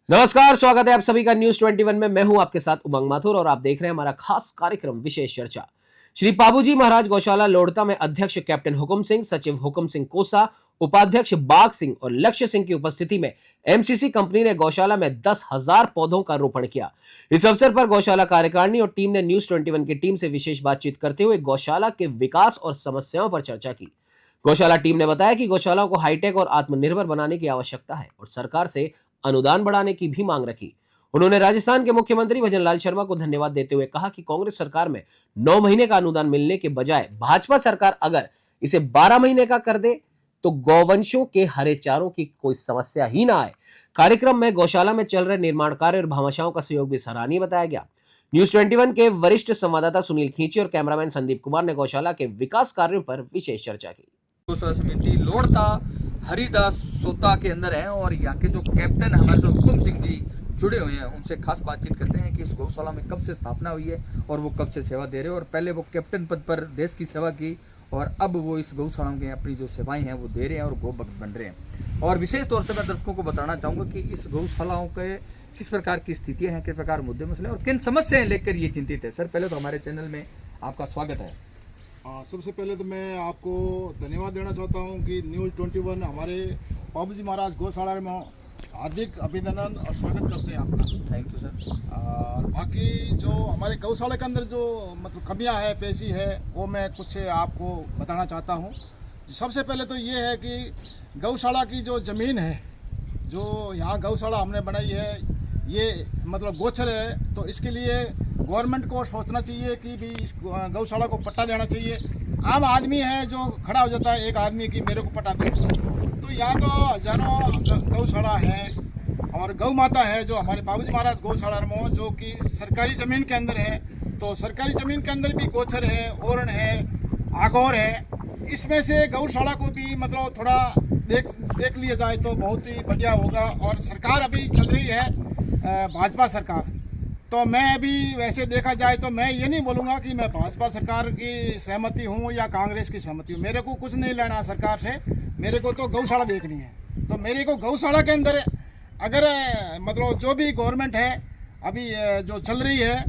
नमस्कार, स्वागत है आप सभी का न्यूज 21 में। मैं हूं आपके साथ उमंग माथुर और आप देख रहे हैं हमारा खास कार्यक्रम विशेष चर्चा। श्री पाबूजी महाराज गौशाला लोड़ता में अध्यक्ष कैप्टन हुकुम सिंह, सचिव हुकुम सिंह कोसा, उपाध्यक्ष बाग सिंह और लक्ष्य सिंह की उपस्थिति में एमसीसी कंपनी ने गौशाला में 10,000 पौधों का रोपण किया। इस अवसर पर गौशाला कार्यकारिणी और टीम ने न्यूज 21 की टीम से विशेष बातचीत करते हुए गौशाला के विकास और समस्याओं पर चर्चा की। गौशाला टीम ने बताया कि गौशालाओं को हाईटेक और आत्मनिर्भर बनाने की आवश्यकता है और सरकार से अनुदान बढ़ाने की भी मांग रखी। उन्होंने राजस्थान के मुख्यमंत्री भजनलाल शर्मा को धन्यवाद देते हुए कहा कि कांग्रेस सरकार में 9 महीने का अनुदान मिलने के बजाय भाजपा सरकार अगर इसे 12 महीने का कर दे तो गौवंशों के हरे चारों की कोई समस्या ही ना आए। कार्यक्रम में गौशाला में चल रहे निर्माण कार्य और भामाशाहों का सहयोग भी सराहनीय बताया गया। न्यूज 21 के वरिष्ठ संवाददाता सुनील खींची और कैमरामैन संदीप कुमार ने गौशाला के विकास कार्यों पर विशेष चर्चा की। गौशाला समिति लोड़ता हरिदास सोता के अंदर है और यहाँ के जो कैप्टन हमारे जो हुकुम सिंह जी जुड़े हुए हैं उनसे खास बातचीत करते हैं कि इस गौशाला में कब से स्थापना हुई है और वो कब से सेवा दे रहे हैं। और पहले वो कैप्टन पद पर देश की सेवा की और अब वो इस गौशाला में अपनी जो सेवाएं हैं वो दे रहे हैं और गौ भक्त बन रहे हैं। और विशेष तौर से मैं दर्शकों को बताना चाहूँगा कि इस गौशालाओं के किस प्रकार की स्थितियाँ हैं, किस प्रकार मुद्दे मसले और किन समस्याएं लेकर ये चिंतित है। सर, पहले तो हमारे चैनल में आपका स्वागत है। सबसे पहले तो मैं आपको धन्यवाद देना चाहता हूं कि न्यूज़ 21 हमारे पाबूजी महाराज गौशाला में हार्दिक अभिनंदन और स्वागत करते हैं आपका। Thank you sir. और बाकी जो हमारे गौशाला के अंदर जो मतलब कमियां है, पेशी है, वो मैं कुछ आपको बताना चाहता हूं। सबसे पहले तो ये है कि गौशाला की जो ज़मीन है, जो यहाँ गौशाला हमने बनाई है, ये मतलब गोचर है, तो इसके लिए गवर्नमेंट को सोचना चाहिए कि भी इस गौशाला को पट्टा देना चाहिए। आम आदमी है जो खड़ा हो जाता है एक आदमी की मेरे को पट्टा दो, तो यहाँ तो हजारों गौशाला है और गौ माता है जो हमारे पाबूजी महाराज गौशाला में जो कि सरकारी ज़मीन के अंदर है। तो सरकारी ज़मीन के अंदर भी गोचर है, ओरण है, आगोर है। इसमें से गौशाला को भी मतलब थोड़ा देख लिया जाए तो बहुत ही बढ़िया होगा। और सरकार अभी चल रही है भाजपा सरकार, तो मैं अभी वैसे देखा जाए तो मैं ये नहीं बोलूँगा कि मैं भाजपा सरकार की सहमति हूँ या कांग्रेस की सहमति हूँ। मेरे को कुछ नहीं लेना सरकार से, मेरे को तो गौशाला देखनी है। तो मेरे को गौशाला के अंदर अगर मतलब जो भी गवर्नमेंट है अभी जो चल रही है,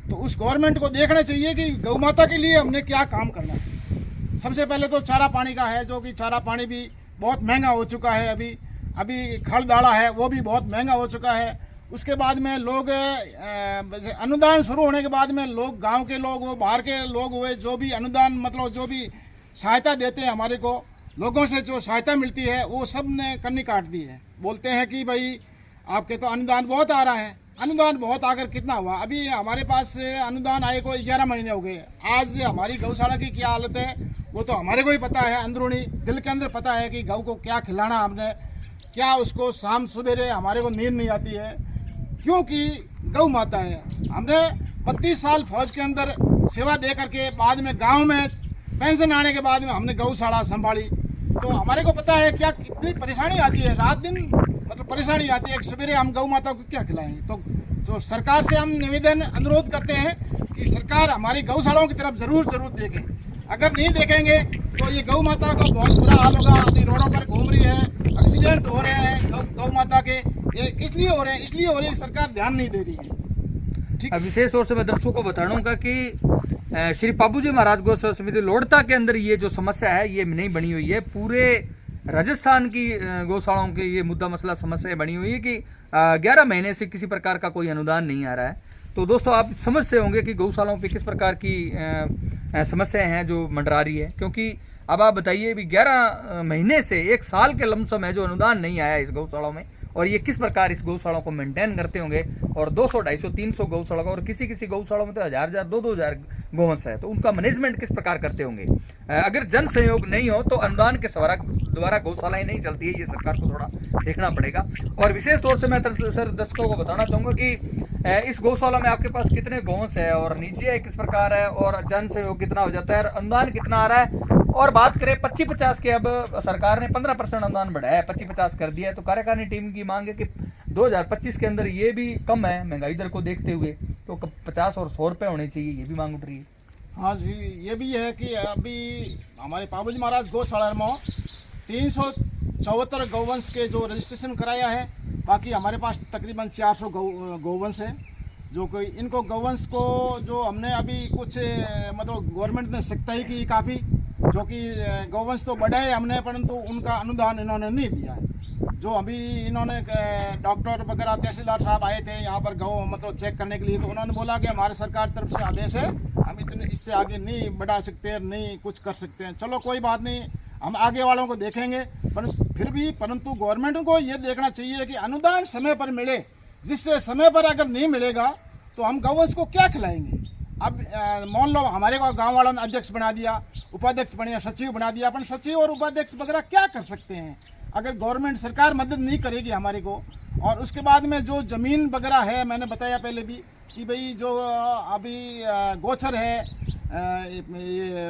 तो उस गवर्नमेंट को देखना चाहिए कि गौ माता के लिए हमने क्या काम करना है। सबसे पहले तो चारा पानी का है, जो कि चारा पानी भी बहुत महंगा हो चुका है। अभी खल दाड़ा है वो भी बहुत महंगा हो चुका है। उसके बाद में लोग अनुदान शुरू होने के बाद में लोग, गांव के लोग हो, बाहर के लोग हुए, जो भी अनुदान मतलब जो भी सहायता देते हैं हमारे को, लोगों से जो सहायता मिलती है वो सब ने कन्नी काट दी है। बोलते हैं कि भाई आपके तो अनुदान बहुत आ रहा है। अनुदान बहुत आकर कितना हुआ? अभी हमारे पास अनुदान आए को 11 महीने हो गए। आज हमारी गौशाला की क्या हालत है वो तो हमारे को ही पता है, अंदरूनी दिल के अंदर पता है कि गौ को क्या खिलाना हमने, क्या उसको शाम सवेरे हमारे को नींद नहीं आती है, क्योंकि गौ माता है। हमने 32 साल फौज के अंदर सेवा दे करके बाद में गांव में पेंशन आने के बाद में हमने गौशाला संभाली, तो हमारे को पता है क्या कितनी परेशानी आती है, रात दिन मतलब परेशानी आती है। सवेरे हम गौ माता को क्या खिलाएंगे? तो सरकार से हम निवेदन अनुरोध करते हैं कि सरकार हमारी गौशालाओं की तरफ ज़रूर देखें। अगर नहीं देखेंगे तो ये गौ माता का बहुत बुरा हाल होगा। अभी रोडों पर घूम रही है, एक्सीडेंट हो रहे हैं गौ माता के। ये इसलिए हो रहे हैं, इसलिए हो रही है, सरकार ध्यान नहीं दे रही है। ठीक। विशेष तौर से मैं दर्शकों को बताऊंगा कि श्री पाबूजी महाराज गौशाला समिति लोड़ता के अंदर ये जो समस्या है ये नहीं बनी हुई है। पूरे राजस्थान की गौशालाओं की ये मुद्दा मसला समस्या बनी हुई है कि 11 महीने से किसी प्रकार का कोई अनुदान नहीं आ रहा है। तो दोस्तों, आप समझते होंगे कि गौशालाओं पे किस प्रकार की समस्याएं हैं जो मंडरा रही है। क्योंकि अब आप बताइए भी 11 महीने से 1 साल के लमसम है जो अनुदान नहीं आया इस गौशालाओं में, और ये किस प्रकार इस गौशाला को मेंटेन करते होंगे। और 200, 250, 300 गौशाला और किसी गौशाला में तो 1000, 2,000 गोवंश है, तो उनका मैनेजमेंट किस प्रकार करते होंगे। अगर जन सहयोग नहीं हो तो अनुदान के द्वारा गौशालाएं नहीं चलती है, ये सरकार को थोड़ा देखना पड़ेगा। और विशेष तौर से मैं सर दर्शकों को बताना चाहूँगा कि इस गौशाला में आपके पास कितने गोवंश है और नीचे किस प्रकार है और जन सहयोग कितना हो जाता है और अनुदान कितना आ रहा है। और बात करें 25-50 के, अब सरकार ने 15% अनुदान बढ़ाया है, 25-50 कर दिया है। तो कार्यकारिणी टीम की मांग है कि 2025 के अंदर ये भी कम है महंगाई दर को देखते हुए, तो 50 और 100 रुपये होने चाहिए, ये भी मांग उठ रही है। हाँ जी, ये भी है कि अभी हमारे पाबूजी महाराज गौशाला में 374 गौवंश के जो रजिस्ट्रेशन कराया है बाकी हमारे पास तकरीबन 400 गौवंश है, जो कि इनको गौवंश को जो हमने अभी कुछ मतलब गवर्नमेंट ने सख्ताई की काफ़ी, जो कि गौवंश तो बढ़ाए हमने, परंतु उनका अनुदान इन्होंने नहीं दिया है। जो अभी इन्होंने डॉक्टर वगैरह तहसीलदार साहब आए थे यहाँ पर गौ मतलब चेक करने के लिए, तो उन्होंने बोला कि हमारे सरकार तरफ से आदेश है, हम इतने इससे आगे नहीं बढ़ा सकते हैं, नहीं कुछ कर सकते हैं। चलो कोई बात नहीं, हम आगे वालों को देखेंगे, परंतु गवर्नमेंट को ये देखना चाहिए कि अनुदान समय पर मिले, जिससे समय पर अगर नहीं मिलेगा तो हम गौवंश को क्या खिलाएंगे। अब मान लो हमारे को गाँव वालों ने अध्यक्ष बना दिया, उपाध्यक्ष बना, सचिव बना दिया, अपन सचिव और उपाध्यक्ष वगैरह क्या कर सकते हैं अगर गवर्नमेंट सरकार मदद नहीं करेगी हमारे को। और उसके बाद में जो ज़मीन वगैरह है, मैंने बताया पहले भी कि भाई जो अभी गोचर है, ये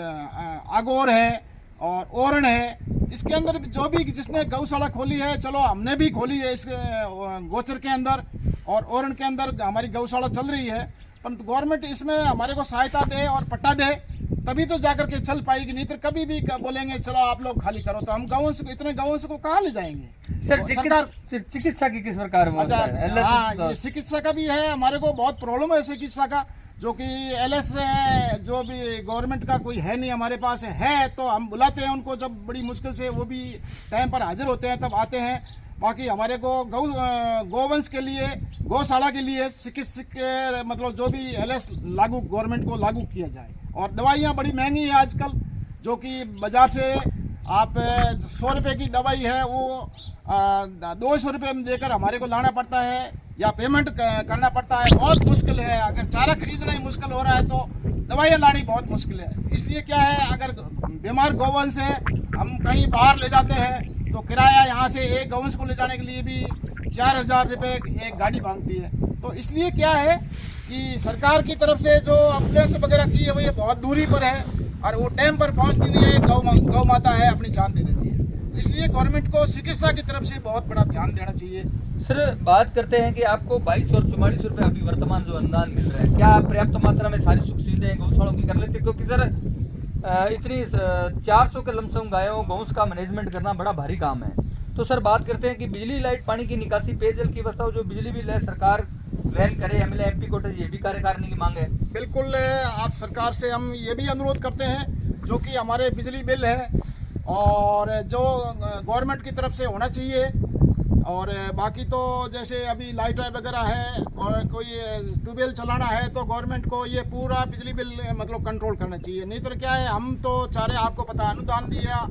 आगोर है और ओरण है, इसके अंदर जो भी जिसने गौशाला खोली है, चलो हमने भी खोली है इस गोचर के अंदर और ओरण के अंदर हमारी गौशाला चल रही है, परंतु गवर्नमेंट इसमें हमारे को सहायता दे और पट्टा दे, तभी तो जाकर के चल पाएगी। नहीं तो कभी भी बोलेंगे चलो आप लोग खाली करो, तो हम गौवंश को, इतने गौवंश को कहाँ ले जाएंगे। सर चिकित्सा की किस प्रकार अच्छा, हाँ, ये चिकित्सा का भी है, हमारे को बहुत प्रॉब्लम है चिकित्सा का, जो कि एलएस जो भी गवर्नमेंट का कोई है नहीं हमारे पास है, तो हम बुलाते हैं उनको, जब बड़ी मुश्किल से वो भी टाइम पर हाजिर होते हैं तब आते हैं। बाकी हमारे को गौवंश के लिए, गौशाला के लिए चिकित्सक मतलब जो भी एलएस लागू गवर्नमेंट को लागू किया जाए। और दवाइयाँ बड़ी महंगी है आजकल, जो कि बाज़ार से आप 100 रुपये की दवाई है वो 200 रुपये में देकर हमारे को लाना पड़ता है या पेमेंट करना पड़ता है। बहुत मुश्किल है, अगर चारा खरीदना ही मुश्किल हो रहा है तो दवाइयाँ लानी बहुत मुश्किल है। इसलिए क्या है, अगर बीमार गौवंश है, हम कहीं बाहर ले जाते हैं तो किराया यहाँ से एक गौवंश को ले जाने के लिए भी 4000 रुपये एक गाड़ी मांगती है। तो इसलिए क्या है कि सरकार की तरफ से जो एम्बुलेंस वगैरह की है वो ये बहुत दूरी पर है और वो टाइम पर पहुंचती नहीं है। गौ माता है, अपनी जान दे देती है। इसलिए गवर्नमेंट को चिकित्सा की तरफ से बहुत बड़ा ध्यान देना चाहिए। सर बात करते हैं कि आपको 22 और 44 रुपये अभी वर्तमान जो अनुदान मिल रहा है, क्या पर्याप्त मात्रा में सारी सुख सुविधाएं गौशालों की कर लेते? क्योंकि सर इतनी 400 के लमसम गायों गौंस का मैनेजमेंट करना बड़ा भारी काम है। तो सर बात करते हैं कि बिजली, लाइट, पानी की निकासी, पेयजल की व्यवस्था, जो बिजली बिल है सरकार वहन करे, एमएलए एमपी को ये भी कार्यकारिणी की मांग है। बिल्कुल, आप सरकार से हम ये भी अनुरोध करते हैं जो कि हमारे बिजली बिल है और जो गवर्नमेंट की तरफ से होना चाहिए। और बाकी तो जैसे अभी लाइट वगैरह है और कोई ट्यूबवेल चलाना है तो गवर्नमेंट को ये पूरा बिजली बिल मतलब कंट्रोल करना चाहिए। नहीं तो क्या है, हम तो चारे आपको पता अनुदान दिया,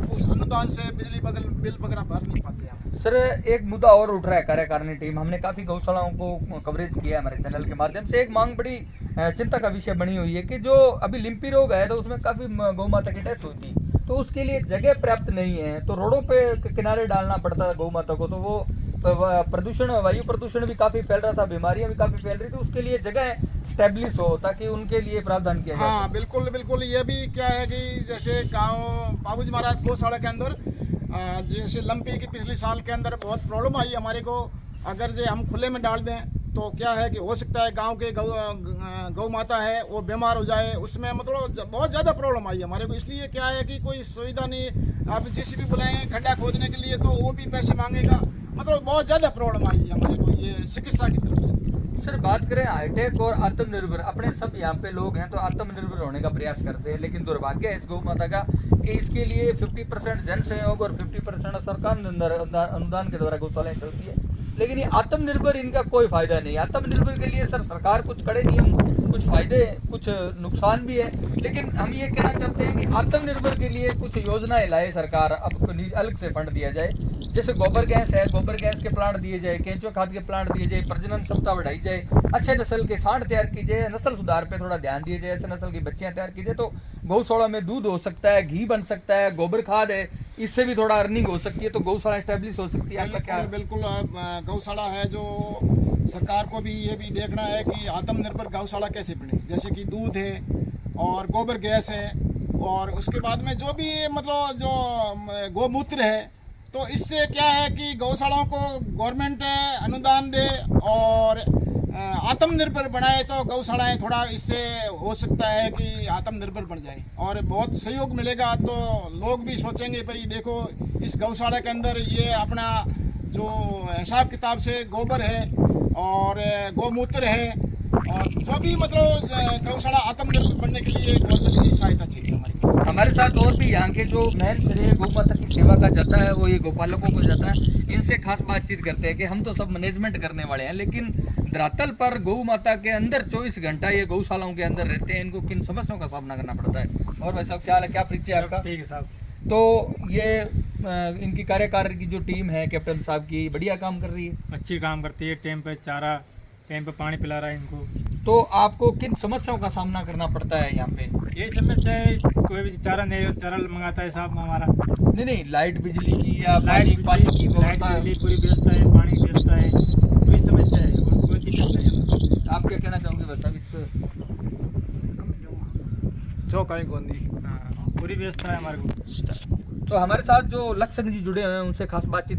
उस अनुदान से बिजली बिल वगैरह भर नहीं पाते हैं। सर एक मुद्दा और उठ रहा है, कार्यकारिणी टीम, हमने काफ़ी गौशालाओं को कवरेज किया है हमारे चैनल के माध्यम से। एक मांग बड़ी चिंता का विषय बनी हुई है कि जो अभी लिम्पी रोग है तो उसमें काफ़ी गौ माता की डेथ हुई थी, तो उसके लिए जगह पर्याप्त नहीं है, तो रोडों पे किनारे डालना पड़ता है गौ माता को, तो वो प्रदूषण, वायु प्रदूषण भी काफ़ी फैल रहा था, बीमारियां भी काफ़ी फैल रही थी, उसके लिए जगह स्टेब्लिश हो ताकि उनके लिए प्रावधान किया जाए। हाँ बिल्कुल बिल्कुल, ये भी क्या है कि जैसे गाँव पाबूजी महाराज गौशाला के अंदर जैसे लंपी की पिछले साल के अंदर बहुत प्रॉब्लम आई हमारे को। अगर जो हम खुले में डाल दें तो क्या है कि हो सकता है गांव के गौ माता है वो बीमार हो जाए, उसमें मतलब बहुत ज़्यादा प्रॉब्लम आई हमारे को। इसलिए क्या है कि कोई सुविधा नहीं, आप जेसीबी बुलाएंगे खड्डा खोदने के लिए तो वो भी पैसे मांगेगा, मतलब बहुत ज़्यादा प्रॉब्लम आई है हमारे को ये चिकित्सा की तरफ से। सर बात करें हाईटेक और आत्मनिर्भर, अपने सब यहाँ पे लोग हैं तो आत्मनिर्भर होने का प्रयास करते हैं, लेकिन दुर्भाग्य है इस गौ माता का कि इसके लिए 50% जन सहयोग और 50% सरकार अनुदान के द्वारा गौशालाएं चलती है, लेकिन ये आत्मनिर्भर इनका कोई फायदा नहीं। आत्मनिर्भर के लिए सर सरकार कुछ कड़े नियम, कुछ फायदे, कुछ नुकसान भी है, लेकिन हम ये कहना चाहते हैं कि आत्मनिर्भर के लिए कुछ योजनाएं लाए सरकार, अब अलग से फंड दिया जाए। जैसे गोबर गैस है, गोबर गैस के प्लांट दिए जाए, केंचुआ खाद के प्लांट दिए जाए, प्रजनन क्षमता बढ़ाई जाए, अच्छे नस्ल के सांड तैयार की जाए, नस्ल सुधार पे थोड़ा ध्यान दिया जाए, ऐसे नस्ल की बच्चियां तैयार की जाए तो गौशाला में दूध हो सकता है, घी बन सकता है, गोबर खाद है, इससे भी थोड़ा अर्निंग हो सकती है, तो गौशाला एस्टेब्लिश हो सकती है। आपका क्या? बिल्कुल गौशाला है जो सरकार को भी ये भी देखना है कि आत्मनिर्भर गौशाला कैसे बने, जैसे कि दूध है और गोबर गैस है और उसके बाद में जो भी मतलब जो गौमूत्र है, तो इससे क्या है कि गौशालाओं को गवर्नमेंट अनुदान दे और आत्मनिर्भर बनाए तो गौशालाएं थोड़ा इससे हो सकता है कि आत्मनिर्भर बन जाए और बहुत सहयोग मिलेगा। तो लोग भी सोचेंगे भाई देखो इस गौशाला के अंदर ये अपना जो हिसाब किताब से गोबर है और गौमूत्र है और जो भी मतलब गौशाला आत्मनिर्भर बनने के लिए गवर्नमेंट की सहायता चाहिए हमारे साथ और भी यहाँ के जो मेन श्रेय गौ माता की सेवा का जाता है वो ये गोपालकों को जाता है। इनसे खास बातचीत करते हैं कि हम तो सब मैनेजमेंट करने वाले हैं, लेकिन धरातल पर गौ माता के अंदर 24 घंटा ये गौशालाओं के अंदर रहते हैं, इनको किन समस्याओं का सामना करना पड़ता है। और भाई साहब क्या हाल है, क्या परिचय है आपका? ठीक है साहब। तो ये इनकी कार्यकारिणी की जो टीम है कैप्टन साहब की, बढ़िया काम कर रही है, अच्छी काम करती है, टाइम पे चारा, टाइम पे पानी पिला रहा है इनको। तो आपको किन समस्याओं का सामना करना पड़ता है यहाँ पे? यही समस्या है, कोई भी चारा नहीं, चारा मंगाता है साहब हमारा। नहीं, लाइट बिजली की या लाइट पानी की लाइट व्यवस्था है? बिजली पूरी व्यवस्था है, पानी की व्यवस्था है, कोई समस्या है और कोई दिक्कत नहीं है। आप क्या कहना चाहोगे बस अब इस जो कहीं गोंदी हाँ, पूरी व्यवस्था है हमारे को। तो हमारे साथ जो लक्ष्य जी जुड़े हुए हैं उनसे खास बातचीत